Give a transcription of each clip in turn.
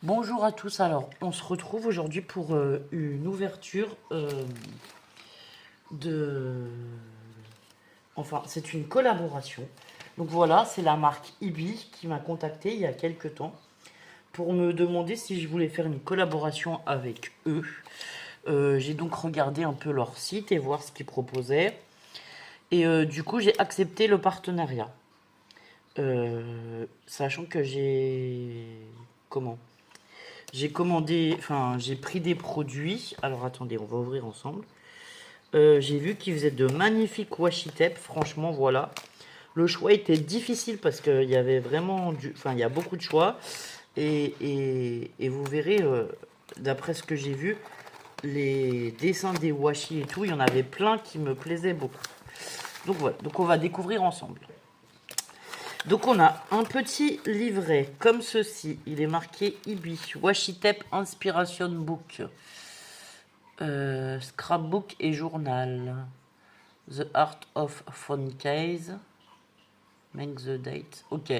Bonjour à tous, alors on se retrouve aujourd'hui pour une ouverture de... Enfin, c'est une collaboration. Donc voilà, c'est la marque Ibi qui m'a contacté il y a quelques temps pour me demander si je voulais faire une collaboration avec eux. J'ai donc regardé un peu leur site et voir ce qu'ils proposaient. Et du coup, j'ai accepté le partenariat. Sachant que j'ai... Comment? J'ai commandé, enfin, j'ai pris des produits. Alors attendez, on va ouvrir ensemble. J'ai vu qu'ils faisaient de magnifiques washi tape. Franchement, voilà. Le choix était difficile parce qu'il y avait vraiment du. Enfin, il y a beaucoup de choix. Et vous verrez, d'après ce que j'ai vu, les dessins des washi et tout, il y en avait plein qui me plaisaient beaucoup. Donc voilà, donc on va découvrir ensemble. Donc on a un petit livret comme ceci. Il est marqué Ibi Washi Tape Inspiration Book. Scrapbook et journal. The Art of Phone Case. Make the date. Ok.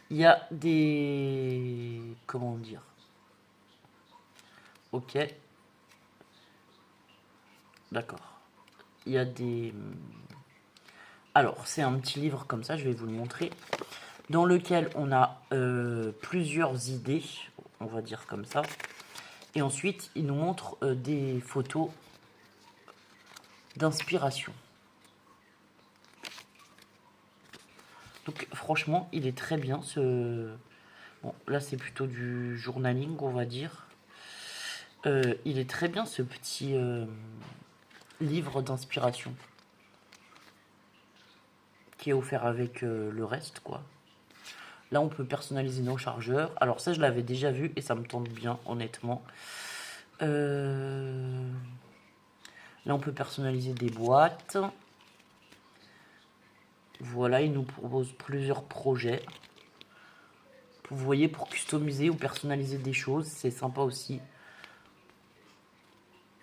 Il y a des... Comment dire? Ok. D'accord. Il y a des... Alors, c'est un petit livre comme ça, je vais vous le montrer. Dans lequel on a plusieurs idées, on va dire comme ça. Et ensuite, il nous montre des photos d'inspiration. Donc franchement, il est très bien ce... Bon, là c'est plutôt du journaling, on va dire. Il est très bien ce petit livre d'inspiration qui est offert avec le reste, quoi. Là, on peut personnaliser nos chargeurs. Alors ça, je l'avais déjà vu et ça me tente bien, honnêtement. Là, on peut personnaliser des boîtes. Voilà, il nous propose plusieurs projets. Vous voyez, pour customiser ou personnaliser des choses, c'est sympa aussi.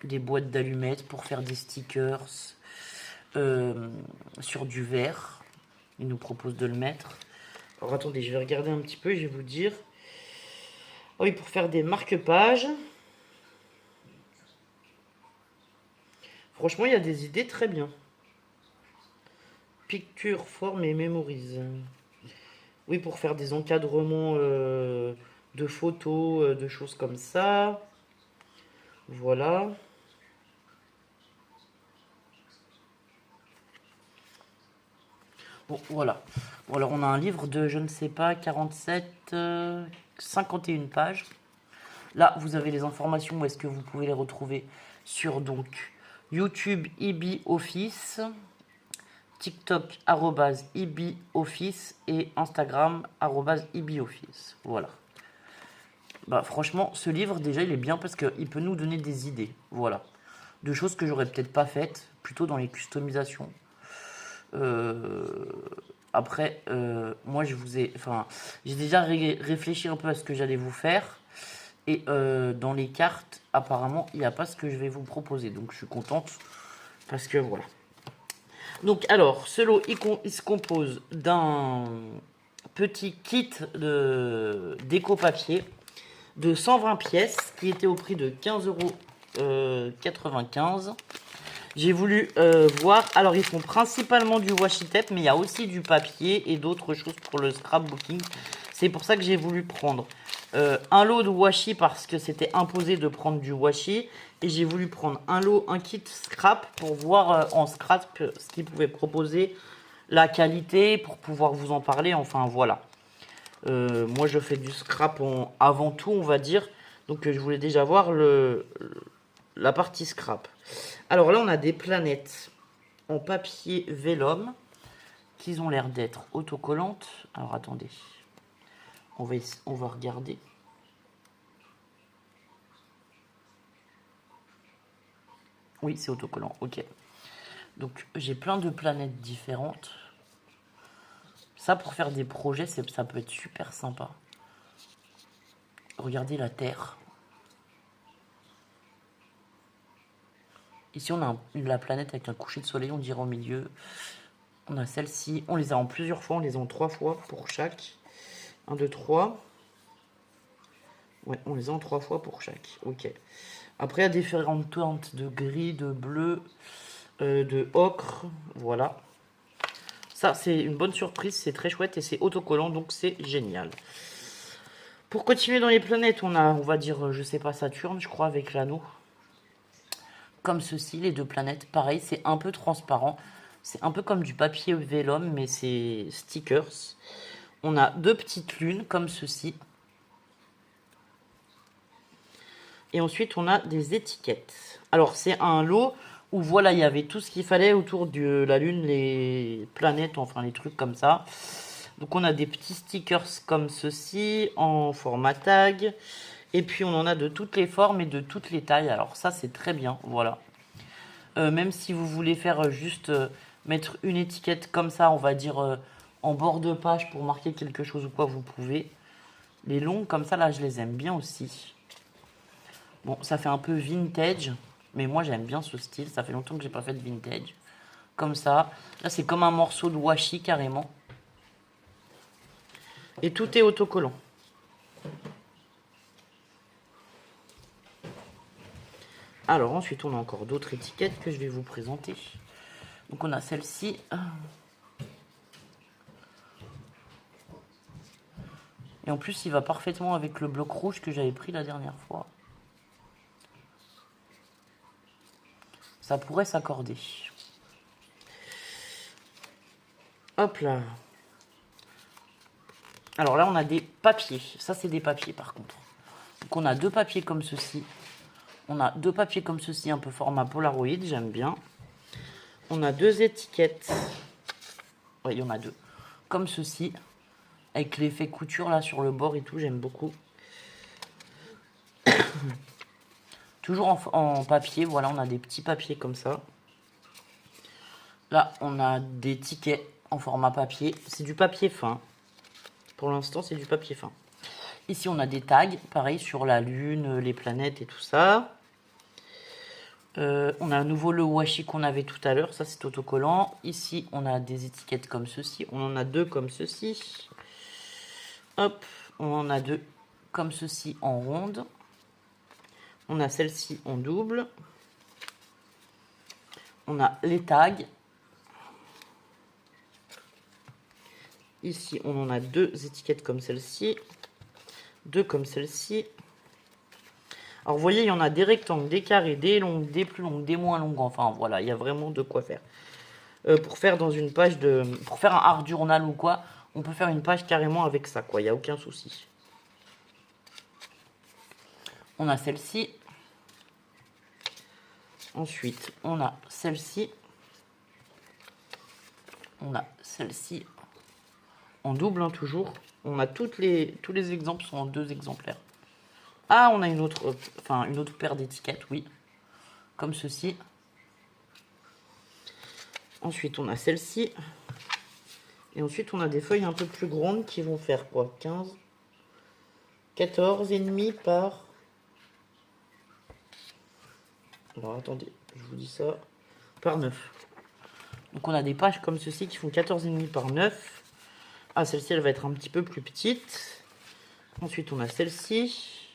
Des boîtes d'allumettes pour faire des stickers sur du verre. Il nous propose de le mettre. Alors attendez, je vais regarder un petit peu, je vais vous dire. Ah oui, pour faire des marque-pages. Franchement, il y a des idées très bien. Picture, forme et mémorise. Oui, pour faire des encadrements de photos, de choses comme ça. Voilà. Bon, voilà. Bon, alors on a un livre de, je ne sais pas, 47, 51 pages. Là, vous avez les informations où est-ce que vous pouvez les retrouver sur donc YouTube IBI Office, TikTok @IBI Office et Instagram @IBI Office. Voilà. Bah, franchement, ce livre, déjà, il est bien parce qu'il peut nous donner des idées. Voilà. De choses que j'aurais peut-être pas faites, plutôt dans les customisations. Euh, Après, moi, enfin, j'ai déjà réfléchi un peu à ce que j'allais vous faire. Et dans les cartes, apparemment, il n'y a pas ce que je vais vous proposer. Donc, je suis contente parce que voilà. Donc, alors, ce lot, il se compose d'un petit kit de déco-papier de 120 pièces qui était au prix de 15,95 €. J'ai voulu voir. Alors, ils font principalement du washi tape, mais il y a aussi du papier et d'autres choses pour le scrapbooking. C'est pour ça que j'ai voulu prendre un lot de washi parce que c'était imposé de prendre du washi. Et j'ai voulu prendre un kit scrap pour voir en scrap ce qu'ils pouvaient proposer, la qualité, pour pouvoir vous en parler. Enfin, voilà. Moi, je fais du scrap avant tout, on va dire. Donc, je voulais déjà voir la partie scrap. Alors là, on a des planètes en papier vélum qui ont l'air d'être autocollantes. Alors attendez, on va regarder. Oui, c'est autocollant, ok. Donc j'ai plein de planètes différentes. Ça, pour faire des projets, ça peut être super sympa. Regardez la Terre. Ici, on a la planète avec un coucher de soleil, on dirait au milieu. On a celle-ci. On les a en plusieurs fois, on les a en 3 fois pour chaque. 1, 2, 3. Ouais, on les a en 3 fois pour chaque. Ok. Après, il y a différentes teintes de gris, de bleu, de ocre. Voilà. Ça, c'est une bonne surprise. C'est très chouette et c'est autocollant, donc c'est génial. Pour continuer dans les planètes, on va dire, je sais pas, Saturne, je crois, avec l'anneau. Comme ceci, les 2 planètes. Pareil, c'est un peu transparent. C'est un peu comme du papier vélum, mais c'est stickers. On a 2 petites lunes, comme ceci. Et ensuite, on a des étiquettes. Alors, c'est un lot où, voilà, il y avait tout ce qu'il fallait autour de la Lune, les planètes, enfin, les trucs comme ça. Donc, on a des petits stickers comme ceci, en format tag. Et puis, on en a de toutes les formes et de toutes les tailles. Alors, ça, c'est très bien, voilà. Même si vous voulez faire juste mettre une étiquette comme ça, on va dire en bord de page pour marquer quelque chose ou quoi, vous pouvez. Les longues comme ça, là, je les aime bien aussi. Bon, ça fait un peu vintage, mais moi j'aime bien ce style. Ça fait longtemps que j'ai pas fait de vintage. Comme ça. Là, c'est comme un morceau de washi carrément. Et tout est autocollant. Alors ensuite, on a encore d'autres étiquettes que je vais vous présenter. Donc on a celle-ci. Et en plus, il va parfaitement avec le bloc rouge que j'avais pris la dernière fois. Ça pourrait s'accorder. Hop là. Alors là, on a des papiers. Ça, c'est des papiers par contre. Donc on a 2 papiers comme ceci. On a 2 papiers comme ceci, un peu format Polaroid, j'aime bien. On a 2 étiquettes. Oui, il y en a 2. Comme ceci. Avec l'effet couture là sur le bord et tout, j'aime beaucoup. Toujours en papier, voilà, on a des petits papiers comme ça. Là, on a des tickets en format papier. C'est du papier fin. Pour l'instant, c'est du papier fin. Ici, on a des tags, pareil, sur la Lune, les planètes et tout ça. On a à nouveau le washi qu'on avait tout à l'heure. Ça, c'est autocollant. Ici, on a des étiquettes comme ceci. On en a 2 comme ceci. Hop, on en a 2 comme ceci en ronde. On a celle-ci en double. On a les tags. Ici, on en a 2 étiquettes comme celle-ci. 2 comme celle-ci. Alors, vous voyez, il y en a des rectangles, des carrés, des longues, des plus longues, des moins longues. Enfin, voilà, il y a vraiment de quoi faire. Pour faire dans une page de... Pour faire un art journal ou quoi, on peut faire une page carrément avec ça, quoi. Il n'y a aucun souci. On a celle-ci. Ensuite, on a celle-ci. On a celle-ci. En double, hein, toujours. On a tous les exemples sont en 2 exemplaires. Ah, on a une autre paire d'étiquettes, oui. Comme ceci. Ensuite, on a celle-ci. Et ensuite, on a des feuilles un peu plus grandes qui vont faire quoi 15, 14 et demi par... Alors, attendez, je vous dis ça. Par 9. Donc, on a des pages comme ceci qui font 14 et demi par 9. Ah, celle-ci, elle va être un petit peu plus petite. Ensuite, on a celle-ci.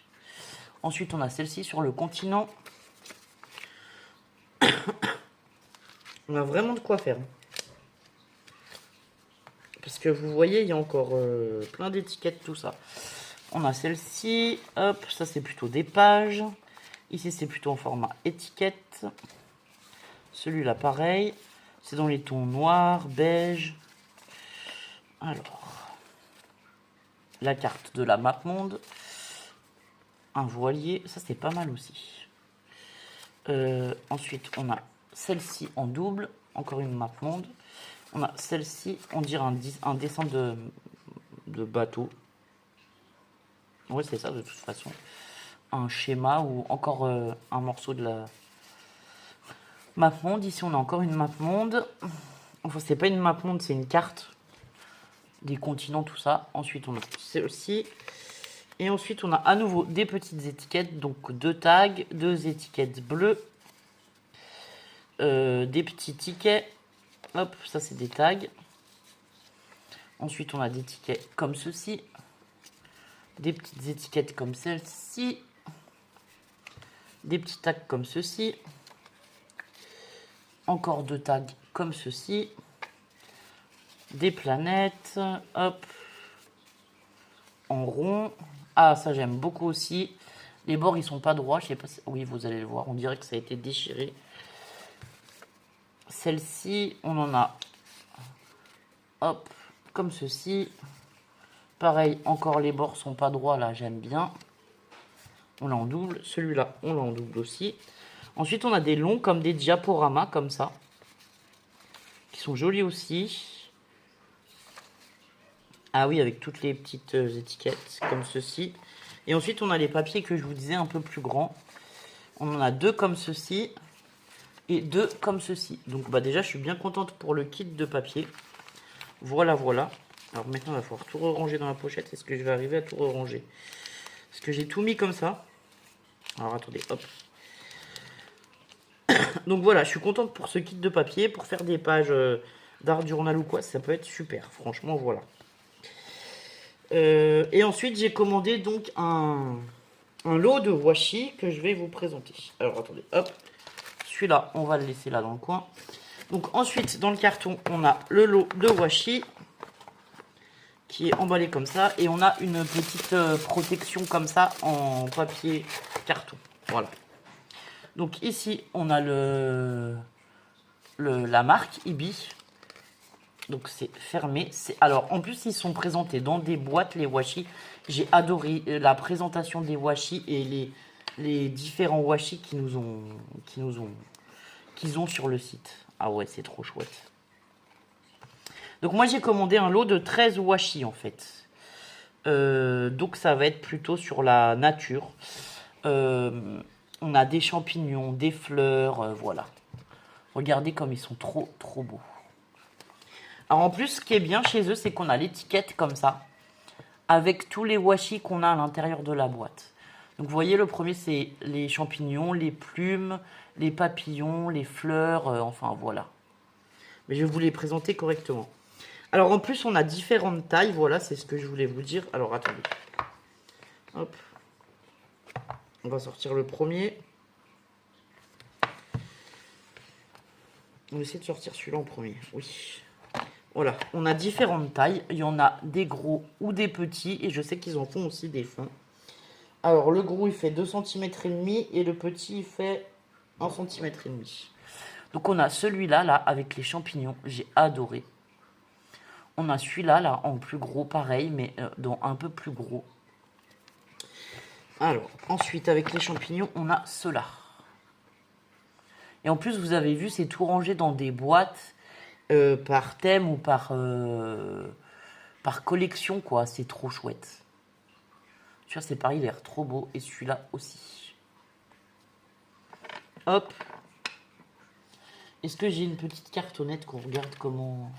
Ensuite, on a celle-ci sur le continent. On a vraiment de quoi faire. Parce que vous voyez, il y a encore plein d'étiquettes, tout ça. On a celle-ci. Hop, ça c'est plutôt des pages. Ici, c'est plutôt en format étiquette. Celui-là, pareil. C'est dans les tons noirs, beige. Alors, la carte de la map monde. Un voilier, ça c'est pas mal aussi. Ensuite, on a celle-ci en double, encore une map monde. On a celle-ci, on dirait un dessin de bateau. Ouais, c'est ça de toute façon. Un schéma ou encore un morceau de la map monde. Ici, on a encore une map monde. Enfin, c'est pas une map monde, c'est une carte des continents, tout ça. Ensuite, on a celle-ci. Et ensuite, on a à nouveau des petites étiquettes, donc 2 tags, 2 étiquettes bleues, des petits tickets. Hop, ça c'est des tags. Ensuite, on a des tickets comme ceci. des petites étiquettes comme celle-ci, des petits tags comme ceci, encore 2 tags comme ceci, des planètes, hop, en rond. Ah, ça j'aime beaucoup aussi. Les bords ils sont pas droits, je sais pas si... Oui, vous allez le voir, on dirait que ça a été déchiré. Celle-ci, on en a, hop, comme ceci. Pareil, encore les bords sont pas droits, là j'aime bien. On l'a en double, celui-là on l'a en double aussi. Ensuite on a des longs comme des diaporamas comme ça, qui sont jolis aussi. Ah oui, avec toutes les petites étiquettes comme ceci. Et ensuite on a les papiers que je vous disais un peu plus grands. On en a 2 comme ceci et 2 comme ceci. Donc bah déjà je suis bien contente pour le kit de papier. Voilà, voilà. Alors maintenant il va falloir tout ranger dans la pochette. Est-ce que je vais arriver à tout ranger? Parce que j'ai tout mis comme ça. Alors attendez, hop. Donc voilà, je suis contente pour ce kit de papier. Pour faire des pages d'art journal ou quoi, ça peut être super. Franchement, voilà. Et ensuite, j'ai commandé donc un lot de washi que je vais vous présenter. Alors attendez, hop. Celui-là, on va le laisser là dans le coin. Donc ensuite, dans le carton, on a le lot de washi qui est emballé comme ça. Et on a une petite protection comme ça en papier carton. Voilà. Donc ici, on a la marque Ibi. Donc c'est fermé. Alors en plus, ils sont présentés dans des boîtes, les washi. J'ai adoré la présentation des washi et les différents washi qu'ils ont sur le site. Ah ouais, c'est trop chouette. Donc moi, j'ai commandé un lot de 13 washi en fait. Donc ça va être plutôt sur la nature. On a des champignons, des fleurs, voilà. Regardez comme ils sont trop beaux. Alors en plus, ce qui est bien chez eux, c'est qu'on a l'étiquette comme ça, avec tous les washi qu'on a à l'intérieur de la boîte. Donc vous voyez, le premier, c'est les champignons, les plumes, les papillons, les fleurs, enfin voilà. Mais je vais vous les présenter correctement. Alors en plus, on a différentes tailles, voilà, c'est ce que je voulais vous dire. Alors attendez. Hop. On va sortir le premier. On va essayer de sortir celui-là en premier, oui. Voilà, on a différentes tailles. Il y en a des gros ou des petits. Et je sais qu'ils en font aussi des fins. Alors, le gros, il fait 2,5 cm. Et le petit, il fait 1,5 cm. Donc, on a celui-là, là, avec les champignons. J'ai adoré. On a celui-là, là, en plus gros, pareil, mais dans un peu plus gros. Alors, ensuite, avec les champignons, on a ceux-là. Et en plus, vous avez vu, c'est tout rangé dans des boîtes. Par thème ou par collection, quoi. C'est trop chouette. Tu vois, c'est pareil, il a l'air trop beau. Et celui-là aussi. Hop. Est-ce que j'ai une petite cartonnette qu'on regarde comment...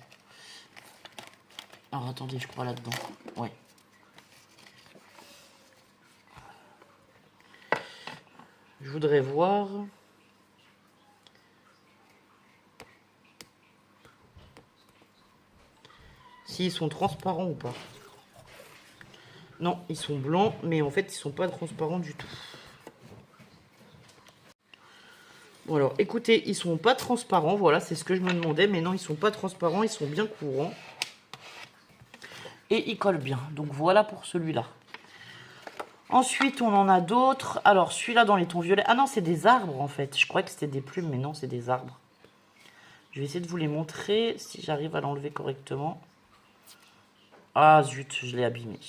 Alors, attendez, je crois là-dedans. Ouais. Je voudrais voir... s'ils sont transparents ou pas. Non, ils sont blancs, mais en fait, ils sont pas transparents du tout. Bon, alors, écoutez, ils sont pas transparents, voilà, c'est ce que je me demandais, mais non, ils sont pas transparents, ils sont bien courants. Et ils collent bien, donc voilà pour celui-là. Ensuite, on en a d'autres. Alors, celui-là dans les tons violets. Ah non, c'est des arbres, en fait. Je croyais que c'était des plumes, mais non, c'est des arbres. Je vais essayer de vous les montrer, si j'arrive à l'enlever correctement. Ah zut, je l'ai abîmé.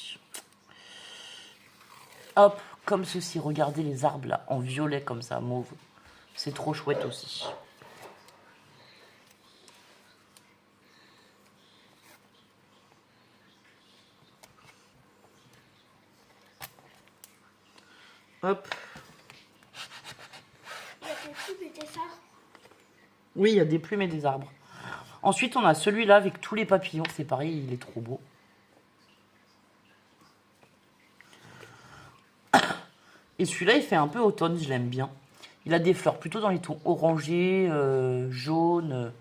Hop, comme ceci. Regardez les arbres là, en violet comme ça, mauve. C'est trop chouette aussi. Hop. Il y a des plumes et des arbres. Oui, il y a des plumes et des arbres. Ensuite, on a celui-là avec tous les papillons. C'est pareil, il est trop beau. Et celui-là, il fait un peu automne, je l'aime bien. Il a des fleurs plutôt dans les tons orangés, jaunes.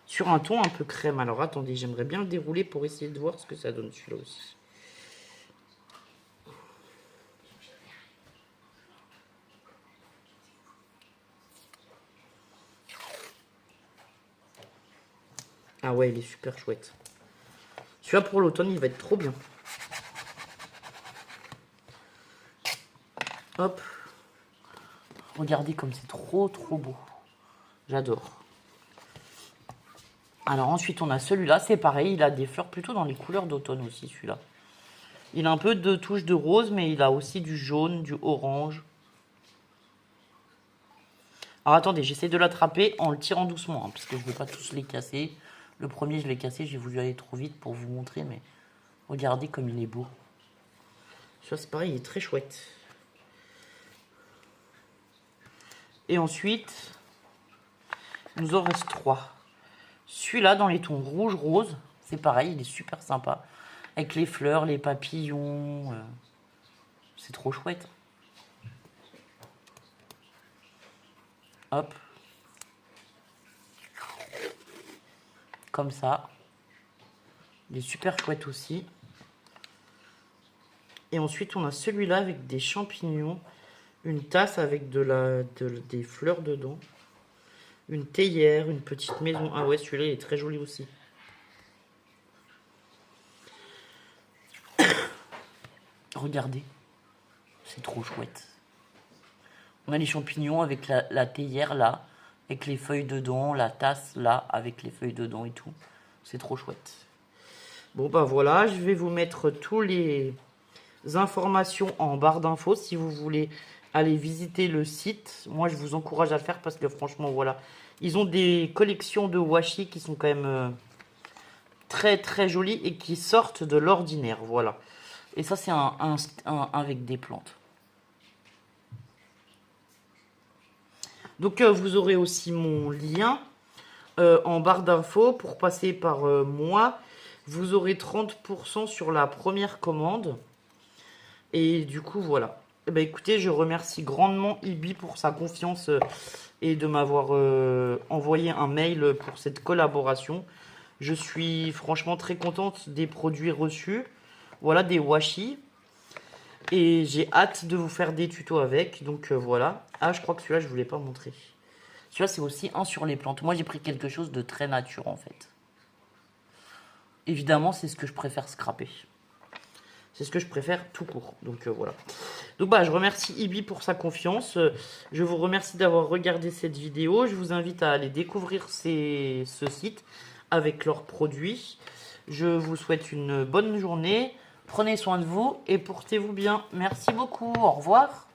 Sur un ton un peu crème. Alors attendez, j'aimerais bien le dérouler pour essayer de voir ce que ça donne celui-là aussi. Ah ouais, il est super chouette. Celui-là pour l'automne, il va être trop bien. Hop. Regardez comme c'est trop beau. J'adore. Alors ensuite, on a celui-là. C'est pareil, il a des fleurs plutôt dans les couleurs d'automne aussi, celui-là. Il a un peu de touches de rose, mais il a aussi du jaune, du orange. Alors attendez, j'essaie de l'attraper en le tirant doucement, hein, parce que je ne veux pas tous les casser. Le premier, je l'ai cassé, j'ai voulu aller trop vite pour vous montrer, mais regardez comme il est beau. Ça, c'est pareil, il est très chouette. Et ensuite, il nous en reste 3. Celui-là, dans les tons rouge-rose, c'est pareil, il est super sympa. Avec les fleurs, les papillons. C'est trop chouette. Hop. Comme ça. Il est super chouette aussi. Et ensuite, on a celui-là avec des champignons. Une tasse avec des fleurs dedans. Une théière, une petite maison. Ah ouais, celui-là, il est très joli aussi. Regardez. C'est trop chouette. On a les champignons avec la théière là. Avec les feuilles dedans. La tasse là, avec les feuilles dedans et tout. C'est trop chouette. Bon, bah voilà. Je vais vous mettre tous les informations en barre d'infos si vous voulez aller visiter le site. Moi, je vous encourage à le faire parce que franchement, voilà. Ils ont des collections de washi qui sont quand même très jolies et qui sortent de l'ordinaire. Voilà. Et ça, c'est un avec des plantes. Donc, vous aurez aussi mon lien en barre d'infos pour passer par moi. Vous aurez 30% sur la première commande. Et du coup, voilà. Eh ben, écoutez, je remercie grandement Ibi pour sa confiance et de m'avoir envoyé un mail pour cette collaboration. Je suis franchement très contente des produits reçus. Voilà, des washi. Et j'ai hâte de vous faire des tutos avec. Donc voilà. Ah, je crois que celui-là, je ne vous l'ai pas montré. Celui-là, c'est aussi un sur les plantes. Moi, j'ai pris quelque chose de très nature, en fait. Évidemment, c'est ce que je préfère scraper. C'est ce que je préfère tout court. Donc voilà. Donc bah, je remercie Ibi pour sa confiance. Je vous remercie d'avoir regardé cette vidéo. Je vous invite à aller découvrir ce site avec leurs produits. Je vous souhaite une bonne journée. Prenez soin de vous et portez-vous bien. Merci beaucoup. Au revoir.